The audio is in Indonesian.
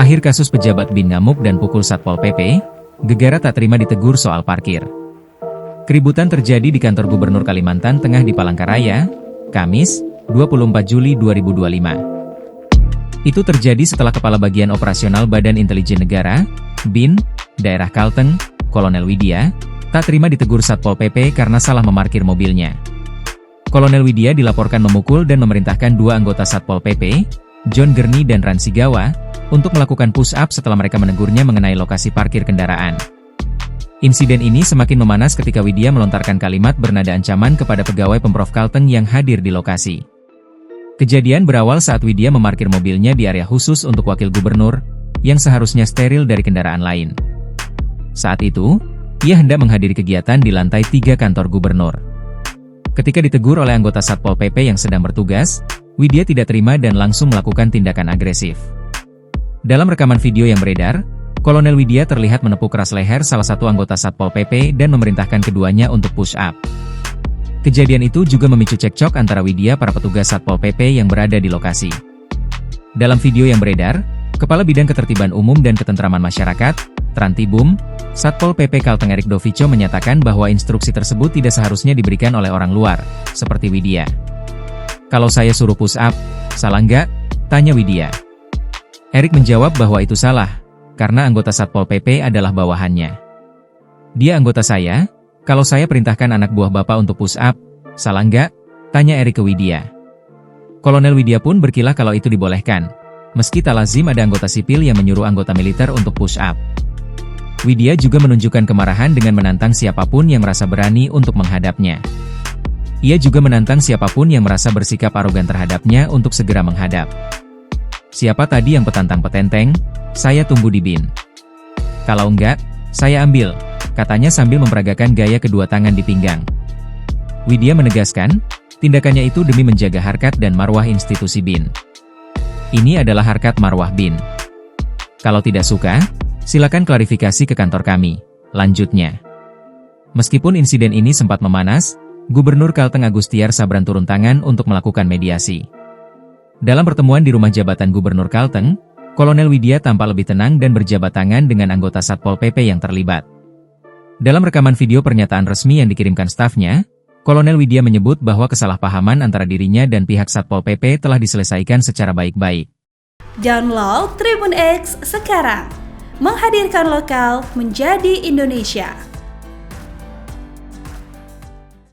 Akhir kasus pejabat BIN ngamuk dan pukul Satpol PP, Gegara tak terima ditegur soal parkir. Keributan terjadi di kantor Gubernur Kalimantan Tengah di Palangkaraya, Kamis, 24 Juli 2025. Itu terjadi setelah Kepala Bagian Operasional Badan Intelijen Negara, BIN, Daerah Kalteng, Kolonel Widya, tak terima ditegur Satpol PP karena salah memarkir mobilnya. Kolonel Widya dilaporkan memukul dan memerintahkan dua anggota Satpol PP, John Gerni dan Ransi Gawa, untuk melakukan push-up setelah mereka menegurnya mengenai lokasi parkir kendaraan. Insiden ini semakin memanas ketika Widya melontarkan kalimat bernada ancaman kepada pegawai Pemprov Kalteng yang hadir di lokasi. Kejadian berawal saat Widya memarkir mobilnya di area khusus untuk wakil gubernur, yang seharusnya steril dari kendaraan lain. Saat itu, ia hendak menghadiri kegiatan di lantai 3 kantor gubernur. Ketika ditegur oleh anggota Satpol PP yang sedang bertugas, Widya tidak terima dan langsung melakukan tindakan agresif. Dalam rekaman video yang beredar, Kolonel Widya terlihat menepuk keras leher salah satu anggota Satpol PP dan memerintahkan keduanya untuk push up. Kejadian itu juga memicu cekcok antara Widya para petugas Satpol PP yang berada di lokasi. Dalam video yang beredar, Kepala Bidang Ketertiban Umum dan Ketentraman Masyarakat, Trantibum, Satpol PP Kalteng Erik Dovico menyatakan bahwa instruksi tersebut tidak seharusnya diberikan oleh orang luar, seperti Widya. "Kalau saya suruh push up, salah nggak?" tanya Widya. Erik menjawab bahwa itu salah, karena anggota Satpol PP adalah bawahannya. "Dia anggota saya, kalau saya perintahkan anak buah Bapak untuk push up, salah nggak?" tanya Erik ke Widya. Kolonel Widya pun berkilah kalau itu dibolehkan, meski tak lazim ada anggota sipil yang menyuruh anggota militer untuk push up. Widya juga menunjukkan kemarahan dengan menantang siapapun yang merasa berani untuk menghadapnya. Ia juga menantang siapapun yang merasa bersikap arogan terhadapnya untuk segera menghadap. "Siapa tadi yang petantang-petenteng? Saya tunggu di BIN. Kalau enggak, saya ambil," katanya sambil memperagakan gaya kedua tangan di pinggang. Widya menegaskan, tindakannya itu demi menjaga harkat dan marwah institusi BIN. "Ini adalah harkat marwah BIN. Kalau tidak suka, silakan klarifikasi ke kantor kami," lanjutnya. Meskipun insiden ini sempat memanas, Gubernur Kalteng Agustiar Sabran turun tangan untuk melakukan mediasi. Dalam pertemuan di rumah jabatan Gubernur Kalteng, Kolonel Widya tampak lebih tenang dan berjabat tangan dengan anggota Satpol PP yang terlibat. Dalam rekaman video pernyataan resmi yang dikirimkan stafnya, Kolonel Widya menyebut bahwa kesalahpahaman antara dirinya dan pihak Satpol PP telah diselesaikan secara baik-baik. Download Tribun X sekarang, menghadirkan lokal menjadi Indonesia.